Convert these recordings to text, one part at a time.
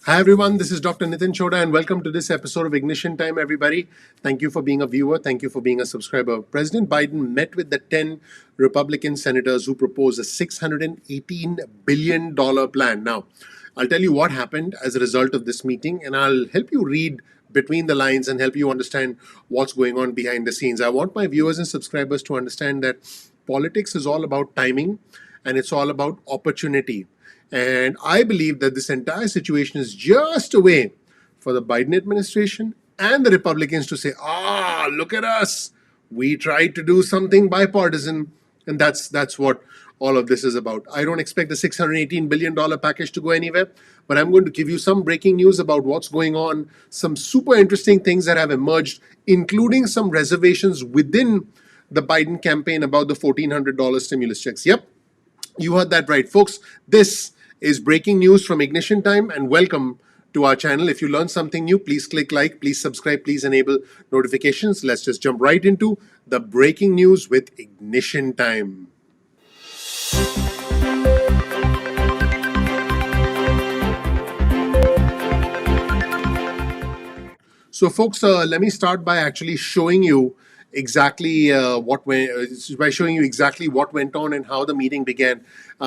Hi everyone, this is Dr. Nitin Chhoda and welcome to this episode of Ignition Time, everybody. Thank you for being a viewer. Thank you for being a subscriber. President Biden met with the 10 Republican senators who proposed a $618 billion plan. Now, I'll tell you what happened as a result of this meeting and I'll help you read between the lines and help you understand what's going on behind the scenes. I want my viewers and subscribers to understand that politics is all about timing and it's all about opportunity. And I believe that this entire situation is just a way for the Biden administration and the Republicans to say, look at us. We tried to do something bipartisan. And that's what all of this is about. I don't expect the $618 billion package to go anywhere, but I'm going to give you some breaking news about what's going on, some super interesting things that have emerged, including some reservations within the Biden campaign about the $1,400 stimulus checks. Yep, you heard that right, folks. This is breaking news from Ignition Time, and welcome to our channel. If you learned something new, please click like, please subscribe, please enable notifications. Let's just jump right into the breaking news with Ignition Time. So, folks, let me start by actually showing you exactly what went on and how the meeting began.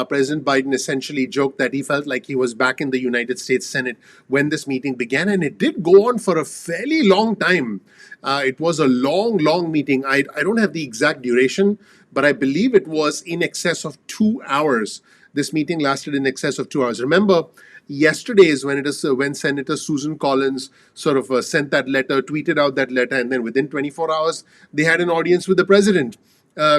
President Biden essentially joked that he felt like he was back in the United States Senate when this meeting began, and it did go on for a fairly long time. It was a long meeting. I don't have the exact duration, but I believe it was in excess of 2 hours. This meeting lasted in excess of 2 hours. Remember, yesterday is when Senator Susan Collins sort of sent that letter, tweeted out that letter, and then within 24 hours, they had an audience with the president.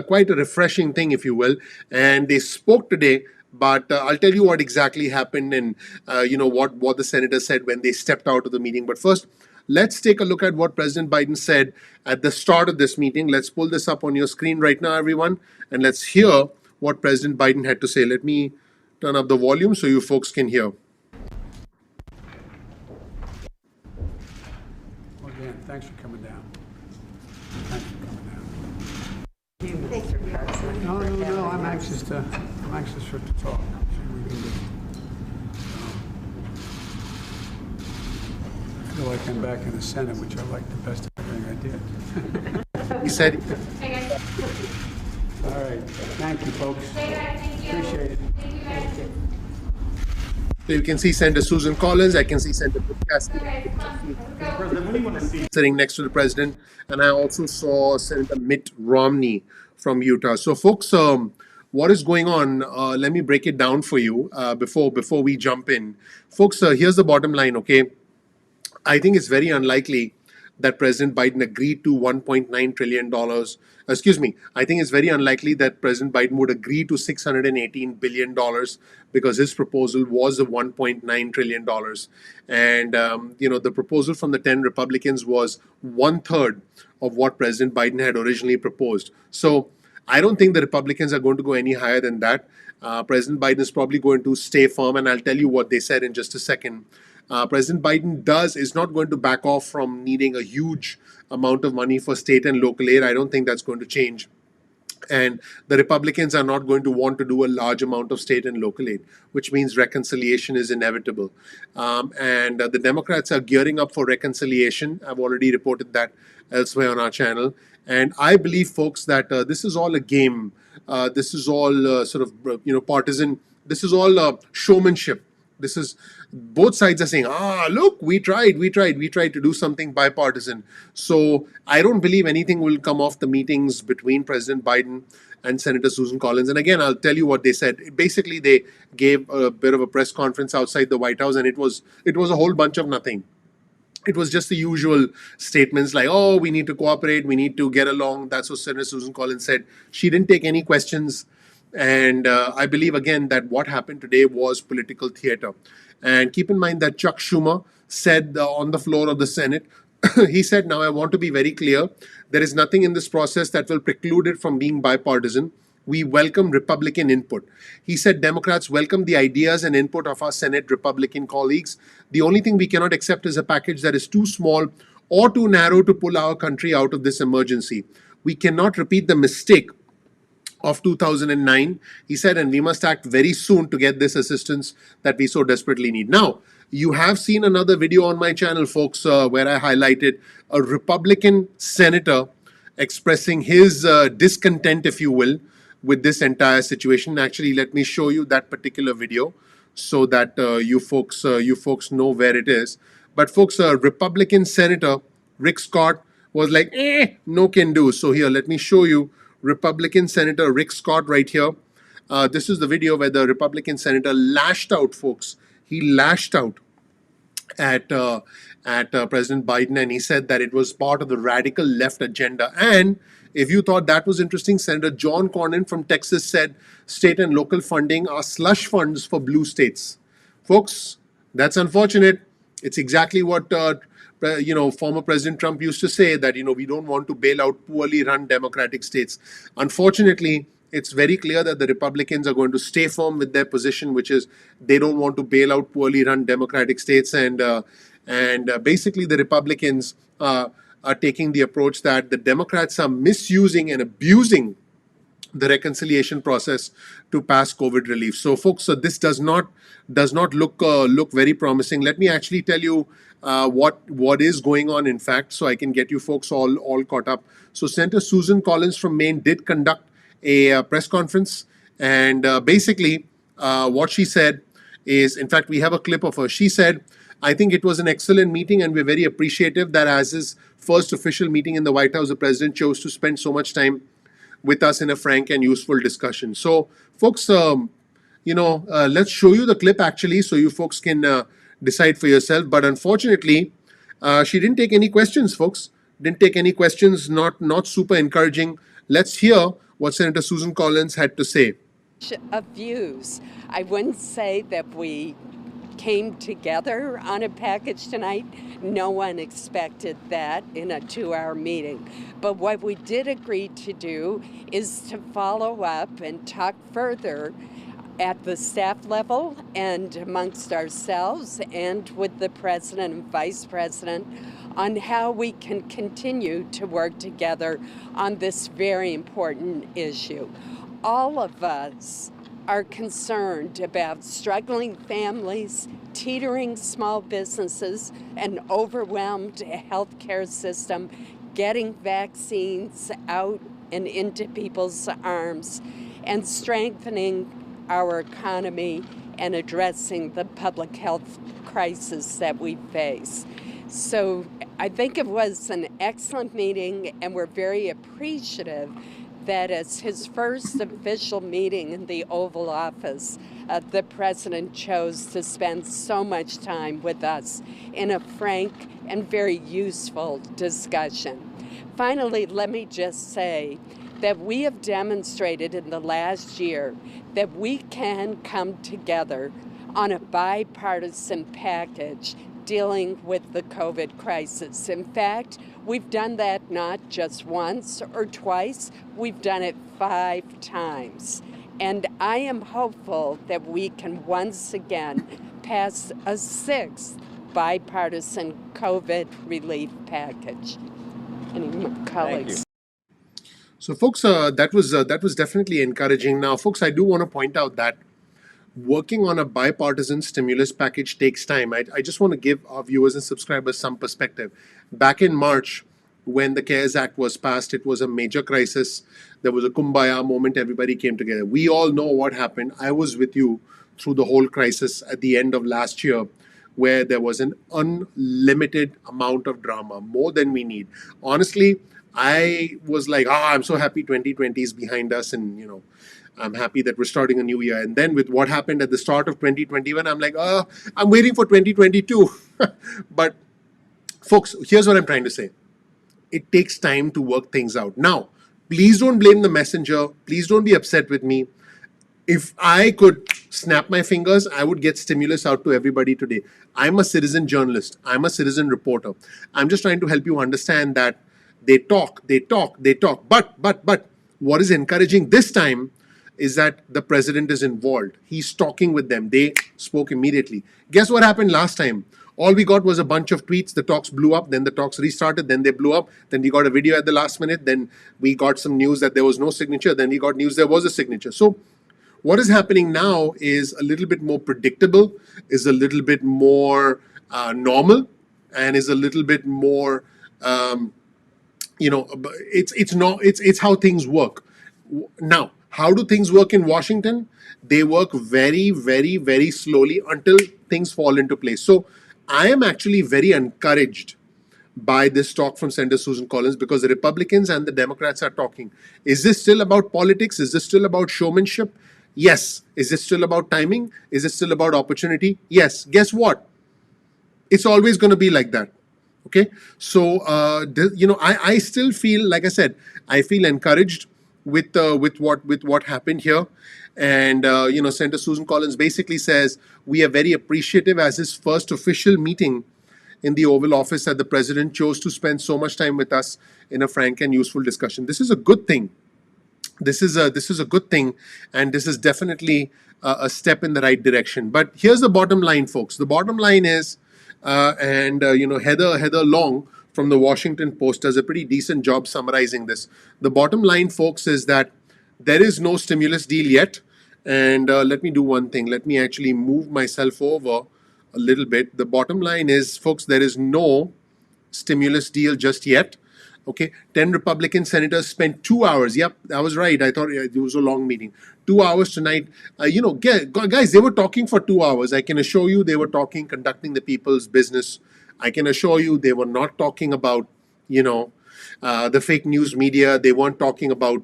Quite a refreshing thing, if you will. And they spoke today, but I'll tell you what exactly happened and what the senator said when they stepped out of the meeting. But first, let's take a look at what President Biden said at the start of this meeting. Let's pull this up on your screen right now, everyone, and let's hear what President Biden had to say. Let me turn up the volume so you folks can hear. Well, again, thanks for coming down. Thanks for coming down. Thanks for passing. No, I'm anxious to talk. See what we can do. I feel like I'm back in the Senate, which I like the best of everything I did. He said, All right, thank you, folks. Appreciate it. so you can see Senator Susan Collins, I can see Senator Cassidy sitting next to the president, and I also saw Senator Mitt Romney from Utah. So, folks, what is going on? Let me break it down for you before we jump in. Folks, here's the bottom line, okay? I think it's very unlikely that President Biden agreed to $1.9 trillion. I think it's very unlikely that President Biden would agree to $618 billion because his proposal was a $1.9 trillion. And, the proposal from the 10 Republicans was 1/3 of what President Biden had originally proposed. So I don't think the Republicans are going to go any higher than that. President Biden is probably going to stay firm, and I'll tell you what they said in just a second. President Biden is not going to back off from needing a huge amount of money for state and local aid. I don't think that's going to change. And the Republicans are not going to want to do a large amount of state and local aid, which means reconciliation is inevitable. And the Democrats are gearing up for reconciliation. I've already reported that elsewhere on our channel. And I believe, folks, that this is all a game. This is all partisan. This is all showmanship. This is both sides are saying, look, we tried to do something bipartisan. So I don't believe anything will come off the meetings between President Biden and Senator Susan Collins. And again, I'll tell you what they said. Basically, they gave a bit of a press conference outside the White House, and it was a whole bunch of nothing. It was just the usual statements like, we need to cooperate, we need to get along. That's what Senator Susan Collins said. She didn't take any questions. And I believe, again, that what happened today was political theater. And keep in mind that Chuck Schumer said on the floor of the Senate, he said, now I want to be very clear, there is nothing in this process that will preclude it from being bipartisan. We welcome Republican input. He said Democrats welcome the ideas and input of our Senate Republican colleagues. The only thing we cannot accept is a package that is too small or too narrow to pull our country out of this emergency. We cannot repeat the mistake of 2009, he said, and we must act very soon to get this assistance that we so desperately need. Now, You have seen another video on my channel, folks, where I highlighted a Republican senator expressing his discontent, if you will, with this entire situation. Actually, let me show you that particular video so that you folks know where it is. But folks, Republican Senator Rick Scott was like, no can do. So here, let me show you Republican Senator Rick Scott right here. This is the video where the Republican senator lashed out, folks. He lashed out at President Biden, and he said that it was part of the radical left agenda. And if you thought that was interesting, Senator John Cornyn from Texas said state and local funding are slush funds for blue states. Folks, that's unfortunate. It's exactly what former President Trump used to say, that we don't want to bail out poorly run democratic states. Unfortunately, it's very clear that the Republicans are going to stay firm with their position, which is they don't want to bail out poorly run democratic states, and basically the Republicans are taking the approach that the Democrats are misusing and abusing the reconciliation process to pass COVID relief. So, folks, so this does not look very promising. Let me actually tell you what is going on, in fact, so I can get you folks all caught up. So, Senator Susan Collins from Maine did conduct a press conference, and basically what she said is, in fact, we have a clip of her. She said, I think it was an excellent meeting, and we're very appreciative that as his first official meeting in the White House, the president chose to spend so much time with us in a frank and useful discussion. So, folks, let's show you the clip actually, so you folks can decide for yourself. But unfortunately, she didn't take any questions, folks. Didn't take any questions. Not super encouraging. Let's hear what Senator Susan Collins had to say. Of views. I wouldn't say that we came together on a package tonight. No one expected that in a 2-hour meeting. But what we did agree to do is to follow up and talk further at the staff level and amongst ourselves and with the president and vice president on how we can continue to work together on this very important issue. All of us are concerned about struggling families, teetering small businesses, an overwhelmed healthcare system, getting vaccines out and into people's arms, and strengthening our economy and addressing the public health crisis that we face. So I think it was an excellent meeting, and we're very appreciative that as his first official meeting in the Oval Office, the president chose to spend so much time with us in a frank and very useful discussion. Finally, let me just say that we have demonstrated in the last year that we can come together on a bipartisan package dealing with the COVID crisis. In fact, we've done that not just once or twice, we've done it 5 times. And I am hopeful that we can once again pass a 6th bipartisan COVID relief package. Any colleagues? So, folks, that was definitely encouraging. Now, folks, I do want to point out that working on a bipartisan stimulus package takes time. I just want to give our viewers and subscribers some perspective. Back in March, when the CARES Act was passed, it was a major crisis. There was a kumbaya moment. Everybody came together. We all know what happened. I was with you through the whole crisis at the end of last year, where there was an unlimited amount of drama, more than we need. Honestly, I was like, I'm so happy 2020 is behind us, and I'm happy that we're starting a new year. And then with what happened at the start of 2021, I'm like, I'm waiting for 2022. But folks, here's what I'm trying to say. It takes time to work things out. Now, please don't blame the messenger. Please don't be upset with me. If I could snap my fingers, I would get stimulus out to everybody today. I'm a citizen journalist. I'm a citizen reporter. I'm just trying to help you understand that they talk. But what is encouraging this time is that the president is involved. He's talking with them. They spoke immediately. Guess what happened last time? All we got was a bunch of tweets. The talks blew up. Then the talks restarted. Then they blew up. Then we got a video at the last minute. Then we got some news that there was no signature. Then we got news there was a signature. So What is happening now is a little bit more predictable, is a little bit more normal, and is a little bit more um, it's how things work. Now, how do things work in Washington? They work very, very, very slowly until things fall into place. So I am actually very encouraged by this talk from Senator Susan Collins, because the Republicans and the Democrats are talking. Is this still about politics? Is this still about showmanship? Yes. Is it still about timing? Is it still about opportunity? Yes. Guess what? It's always going to be like that. Okay. So I still feel, like I said, I feel encouraged with what happened here. And Senator Susan Collins basically says we are very appreciative, as his first official meeting in the Oval Office, that the president chose to spend so much time with us in a frank and useful discussion. This is a good thing. This is a good thing, and this is definitely a step in the right direction. But here's the bottom line, folks. The bottom line is, Heather Long from the Washington Post does a pretty decent job summarizing this. The bottom line, folks, is that there is no stimulus deal yet. And let me do one thing. Let me actually move myself over a little bit. The bottom line is, folks, there is no stimulus deal just yet. Okay, 10 Republican senators spent 2 hours. Yep, I was right. I thought it was a long meeting. 2 hours tonight. Guys, they were talking for 2 hours. I can assure you they were talking, conducting the people's business. I can assure you they were not talking about, the fake news media. They weren't talking about,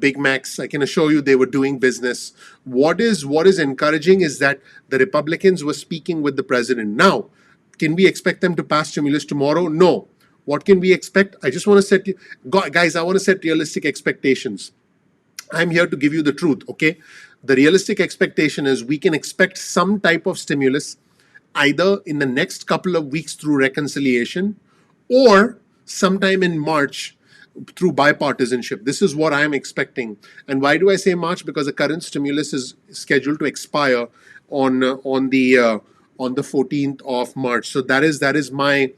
Big Macs. I can assure you they were doing business. What is encouraging is that the Republicans were speaking with the president. Now, can we expect them to pass stimulus tomorrow? No. What can we expect? I just want to set, guys, I want to set realistic expectations. I'm here to give you the truth, okay? The realistic expectation is we can expect some type of stimulus either in the next couple of weeks through reconciliation, or sometime in March through bipartisanship. This is what I'm expecting. And why do I say March? Because the current stimulus is scheduled to expire on the 14th of March. So that is my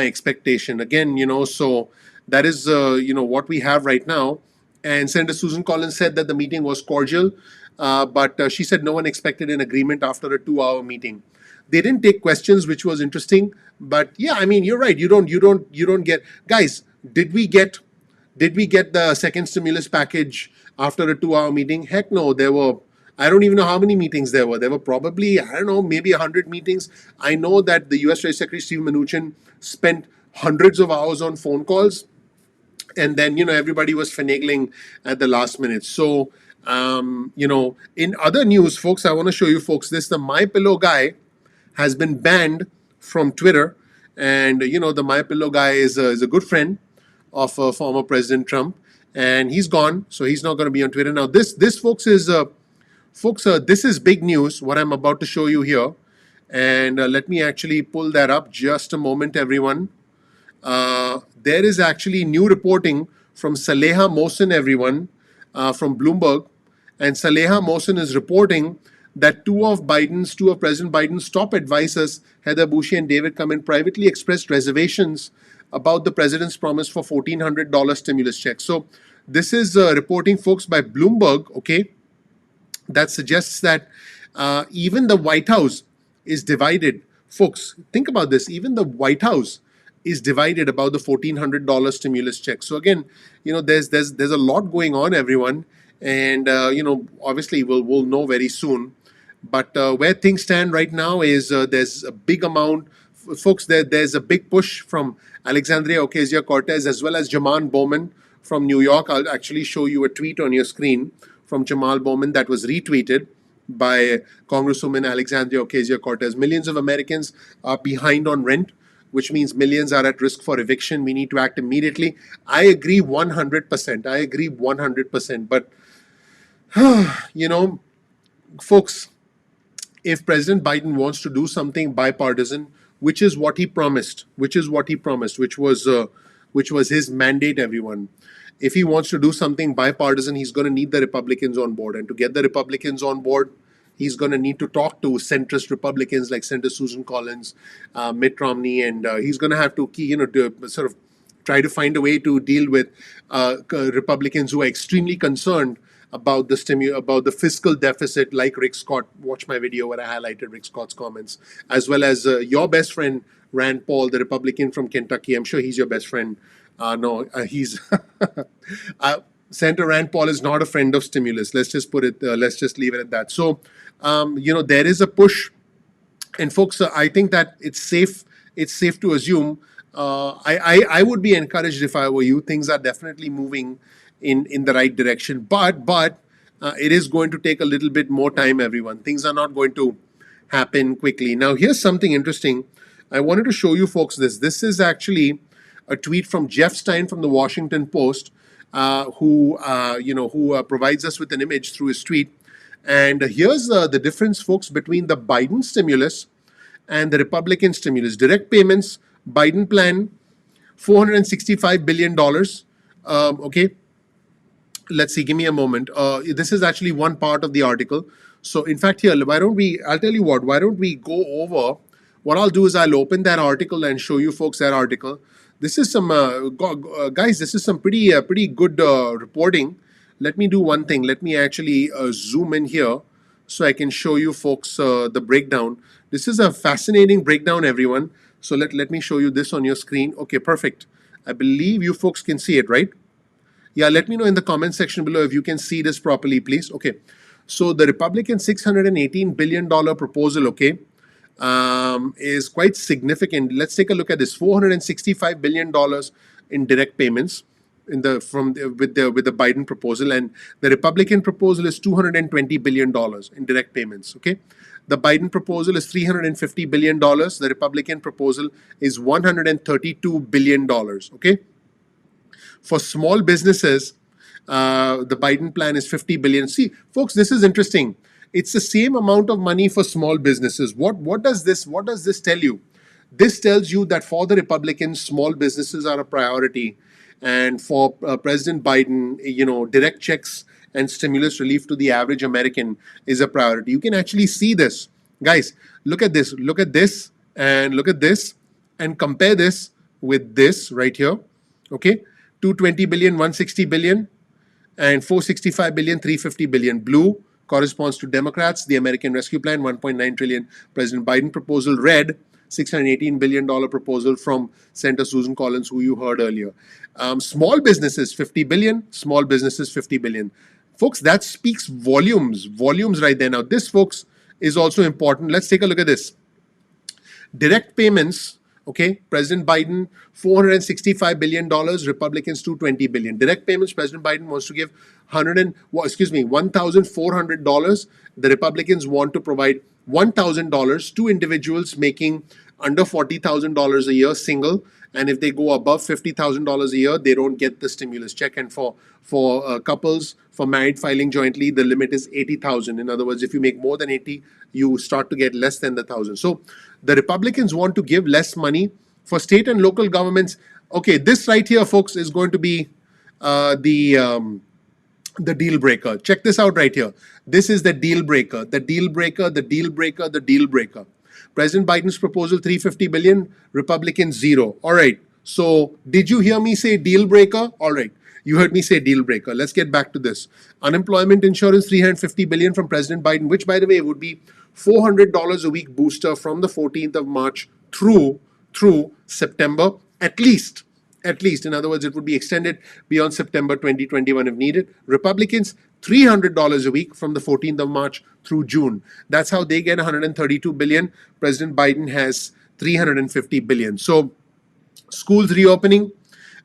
expectation. Again, so that is what we have right now. And Senator Susan Collins said that the meeting was cordial, but she said no one expected an agreement after a 2-hour meeting. They didn't take questions, which was interesting. But yeah, I mean, you're right. You don't get, guys. Did we get the second stimulus package after a 2-hour meeting? Heck no. I don't even know how many meetings there were. There were probably, I don't know, maybe 100 meetings. I know that the US Treasury Secretary Steve Mnuchin spent hundreds of hours on phone calls, and then everybody was finagling at the last minute. So in other news, folks, I want to show you folks this. The My Pillow guy has been banned from Twitter, and the My Pillow guy is a good friend of former President Trump, and he's gone, so he's not going to be on Twitter now. This folks, this is big news. What I'm about to show you here, and let me actually pull that up just a moment, everyone. There is actually new reporting from Saleha Mohsen, everyone, from Bloomberg. And Saleha Mohsen is reporting that two of President Biden's top advisors, Heather Bushy and David Cummins, privately expressed reservations about the president's promise for $1,400 stimulus checks. So this is reporting, folks, by Bloomberg, okay, that suggests that even the White House is divided. Folks, think about this. Even the White House is divided about the $1,400 stimulus check. So again, there's a lot going on, everyone, and obviously we'll know very soon. But where things stand right now is there's a big amount, folks. There's a big push from Alexandria Ocasio-Cortez as well as Jamal Bowman from New York. I'll actually show you a tweet on your screen from Jamal Bowman that was retweeted by Congresswoman Alexandria Ocasio-Cortez. Millions of Americans are behind on rent, which means millions are at risk for eviction. We need to act immediately. I agree 100%. I agree 100%. But, folks, if President Biden wants to do something bipartisan, which is what he promised, which was his mandate, everyone. If he wants to do something bipartisan, he's going to need the Republicans on board. And to get the Republicans on board, he's going to need to talk to centrist Republicans like Senator Susan Collins, Mitt Romney, and he's going to have to, to sort of try to find a way to deal with Republicans who are extremely concerned about the fiscal deficit, like Rick Scott. Watch my video where I highlighted Rick Scott's comments, as well as your best friend Rand Paul, the Republican from Kentucky. I'm sure he's your best friend. No, he's uh, Senator Rand Paul is not a friend of stimulus. Let's just put it. Let's just leave it at that. So, there is a push, and folks, I think that it's safe. It's safe to assume. I would be encouraged if I were you. Things are definitely moving in the right direction, but it is going to take a little bit more time. Everyone, things are not going to happen quickly. Now, here's something interesting. I wanted to show you folks this. This is actually a tweet from Jeff Stein from the Washington Post, who provides us with an image through his tweet. And here's the difference, folks, between the Biden stimulus and the Republican stimulus. Direct payments, Biden plan, $465 billion. Okay, let's see, give me a moment. This is actually one part of the article. So, in fact, here, I'll tell you what, why don't we go over, what I'll do is I'll open that article and show you folks that article. This is some, guys, this is some pretty good reporting. Let me do one thing. Let me actually zoom in here so I can show you folks the breakdown. This is a fascinating breakdown, everyone. So let me show you this on your screen. Okay, perfect. I believe you folks can see it, right? Yeah, let me know in the comment section below if you can see this properly, please. Okay, so the Republican $618 billion proposal, okay, is quite significant. Let's take a look at this: $465 billion in direct payments with the Biden proposal, and the Republican proposal is $220 billion in direct payments. Okay, the Biden proposal is $350 billion. The Republican proposal is $132 billion. Okay. For small businesses, the Biden plan is 50 billion. See, folks, this is interesting. It's the same amount of money for small businesses. What does this tell you? This tells you that for the Republicans, small businesses are a priority, and for President Biden, direct checks and stimulus relief to the average American is a priority. You can actually see this, guys. Look at this. Look at this, and look at this, and compare this with this right here. Okay. 220 billion, 160 billion, and 465 billion, 350 billion. Blue corresponds to Democrats, the American Rescue Plan, 1.9 trillion. President Biden proposal. Red, $618 billion proposal from Senator Susan Collins, who you heard earlier. Small businesses, 50 billion. Small businesses, 50 billion. Folks, that speaks volumes right there. Now, this, folks, is also important. Let's take a look at this. Direct payments. Okay, President Biden, $465 billion, Republicans, $220 billion. Direct payments, President Biden wants to give $1,400. The Republicans want to provide $1,000 to individuals making under $40,000 a year, single, and if they go above $50,000 a year, they don't get the stimulus check. And for couples, for married filing jointly, the limit is $80,000. In other words, if you make more than 80, you start to get less than the 1,000. So the Republicans want to give less money for state and local governments. Okay, this right here, folks, is going to be the deal breaker. Check this out right here. This is the deal breaker. The deal breaker. The deal breaker. The deal breaker. President Biden's proposal, $350 billion. Republicans, zero. All right. So did you hear me say deal breaker? All right. You heard me say deal breaker. Let's get back to this. Unemployment insurance, $350 billion from President Biden, which, by the way, would be $400 a week booster from the 14th of March through September, at least. In other words, it would be extended beyond September 2021 if needed. Republicans, $300 a week from the 14th of March through June. That's how they get $132 billion. President Biden has $350 billion. So, schools reopening.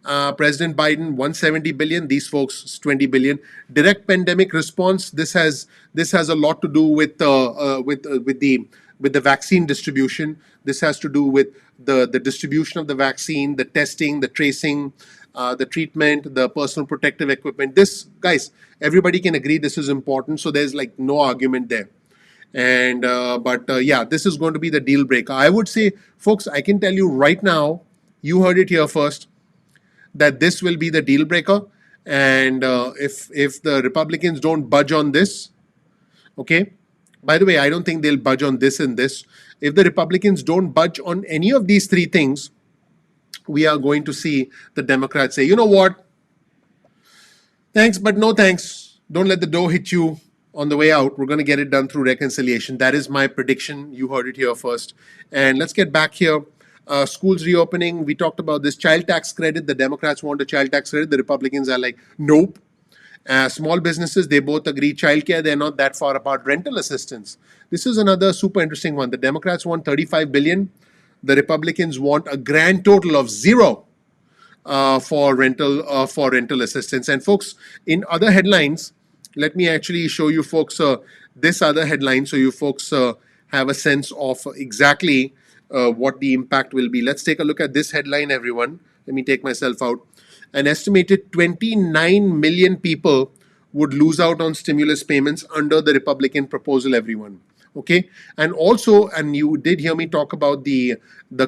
President Biden, $170 billion. These folks, $20 billion. Direct pandemic response. This has a lot to do with the vaccine distribution. This has to do with the distribution of the vaccine, the testing, the tracing, the treatment, the personal protective equipment. This, guys, everybody can agree this is important. So there's like no argument there. And yeah, this is going to be the deal breaker. I would say, folks, I can tell you right now, you heard it here first, that this will be the deal breaker. And if the Republicans don't budge on this, okay. By the way, I don't think they'll budge on this and this. If the Republicans don't budge on any of these three things, we are going to see the Democrats say, you know what? Thanks, but no thanks. Don't let the door hit you on the way out. We're going to get it done through reconciliation. That is my prediction. You heard it here first. And let's get back here. Schools reopening. We talked about this child tax credit. The Democrats want a child tax credit. The Republicans are like, nope. Small businesses, they both agree. Childcare, they're not that far apart. Rental assistance. This is another super interesting one. The Democrats want 35 billion. The Republicans want a grand total of zero for rental assistance. And folks, in other headlines, let me actually show you folks this other headline so you folks have a sense of exactly what the impact will be. Let's take a look at this headline, everyone. Let me take myself out. An estimated 29 million people would lose out on stimulus payments under the Republican proposal, everyone. Okay, and also, and you did hear me talk about the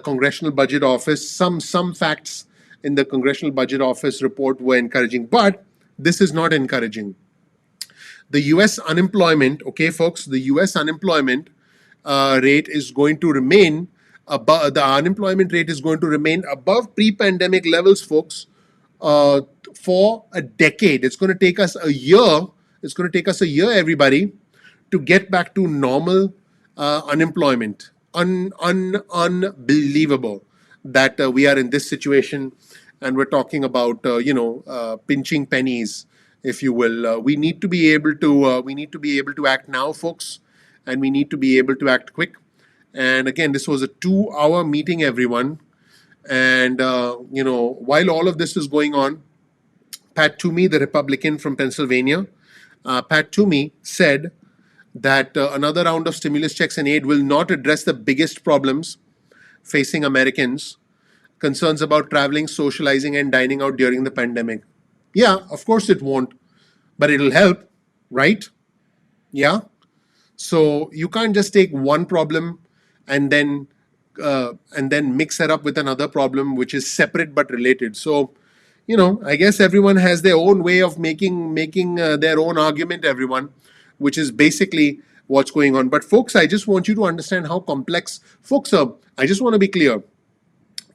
Congressional Budget Office. Some facts in the Congressional Budget Office report were encouraging, but this is not encouraging. The US unemployment, okay, folks, the US unemployment rate is going to remain above, the unemployment rate is going to remain above pre-pandemic levels, folks, uh, for a decade. It's going to take us a year. It's going to take us a year, everybody, to get back to normal unemployment. Unbelievable that we are in this situation, and we're talking about pinching pennies, if you will. We need to be able to act now, folks, and we need to be able to act quick. And again, this was a 2-hour meeting, everyone. And while all of this is going on, Pat Toomey, the Republican from Pennsylvania, Pat Toomey said that another round of stimulus checks and aid will not address the biggest problems facing Americans, concerns about traveling, socializing, and dining out during the pandemic. Yeah, of course it won't, but it'll help, right? Yeah. So you can't just take one problem and then mix it up with another problem which is separate but related. So, I guess everyone has their own way of making their own argument, everyone, which is basically what's going on. But folks, I just want you to understand how complex. Folks, I just want to be clear.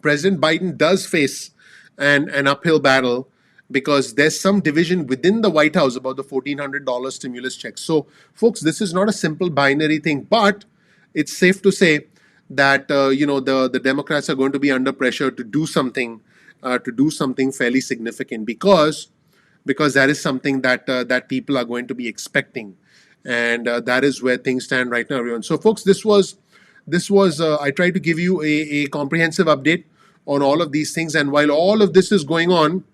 President Biden does face an uphill battle because there's some division within the White House about the $1,400 stimulus check. So, folks, this is not a simple binary thing, but it's safe to say that the Democrats are going to be under pressure to do something fairly significant because that is something that people are going to be expecting, and that is where things stand right now, everyone. So, folks, this was I tried to give you a comprehensive update on all of these things, and while all of this is going on,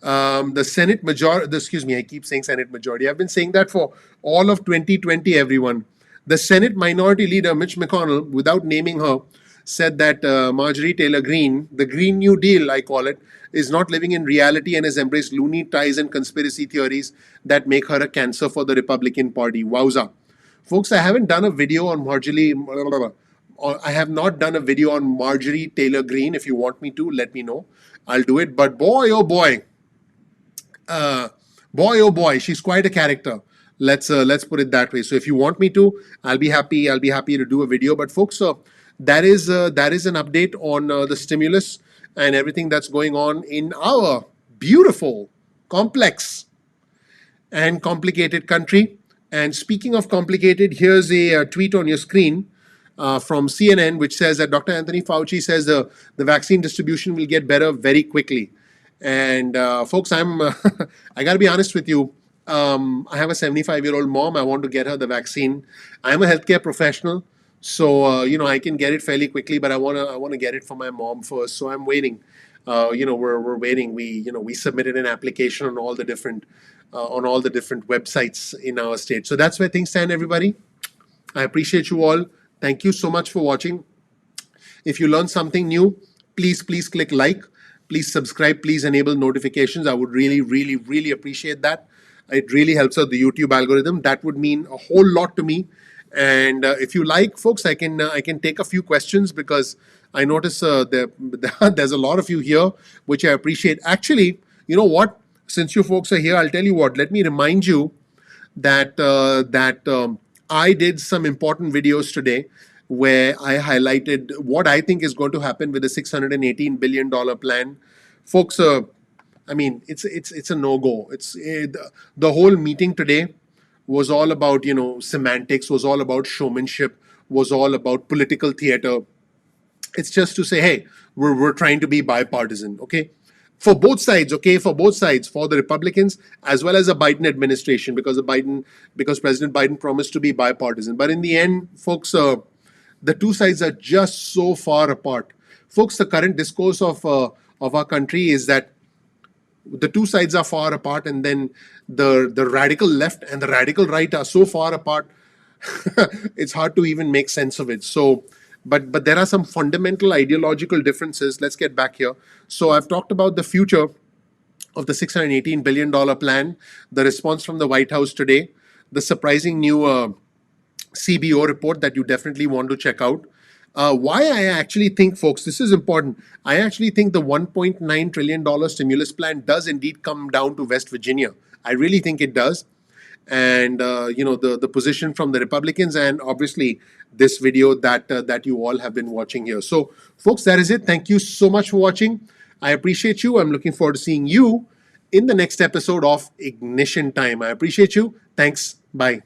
the Senate majority, excuse me, I keep saying Senate majority. I've been saying that for all of 2020, everyone. The Senate Minority Leader, Mitch McConnell, without naming her, said that Marjorie Taylor Greene, the Green New Deal, I call it, is not living in reality and has embraced loony ties and conspiracy theories that make her a cancer for the Republican Party. Wowza. Folks, I haven't done a video on I have not done a video on Marjorie Taylor Greene. If you want me to, let me know. I'll do it. But boy, oh boy, oh boy, she's quite a character. Let's put it that way. So if you want me to, I'll be happy to do a video. But folks, that is an update on the stimulus and everything that's going on in our beautiful, complex, and complicated country. And speaking of complicated, here's a tweet on your screen from CNN, which says that Dr. Anthony Fauci says the vaccine distribution will get better very quickly. And folks, I got to be honest with you. I have a 75-year-old mom. I want to get her the vaccine. I'm a healthcare professional, so I can get it fairly quickly. But I want to get it for my mom first. So I'm waiting. We're waiting. We submitted an application on all the different websites in our state. So that's where things stand, everybody. I appreciate you all. Thank you so much for watching. If you learned something new, please click like. Please subscribe. Please enable notifications. I would really appreciate that. It really helps out the YouTube algorithm. That would mean a whole lot to me. And if you like, folks, I can take a few questions because I notice there's a lot of you here, which I appreciate. Actually, you know what? Since you folks are here, I'll tell you what. Let me remind you that I did some important videos today where I highlighted what I think is going to happen with the $618 billion plan. Folks, I mean, it's a no go. The whole meeting today was all about semantics, was all about showmanship, was all about political theater. It's just to say, hey, we're trying to be bipartisan, okay? For both sides, okay, for both sides, for the Republicans as well as the Biden administration, because President Biden promised to be bipartisan. But in the end, folks, the two sides are just so far apart. Folks, the current discourse of our country is that the two sides are far apart, and then the radical left and the radical right are so far apart. It's hard to even make sense of it. So, but there are some fundamental ideological differences. Let's get back here. So I've talked about the future of the $618 billion plan, the response from the White House today, the surprising new CBO report that you definitely want to check out. Why I actually think, folks, this is important. I actually think the $1.9 trillion stimulus plan does indeed come down to West Virginia. I really think it does. And the position from the Republicans, and obviously this video that you all have been watching here. So, folks, that is it. Thank you so much for watching. I appreciate you. I'm looking forward to seeing you in the next episode of Ignition Time. I appreciate you. Thanks. Bye.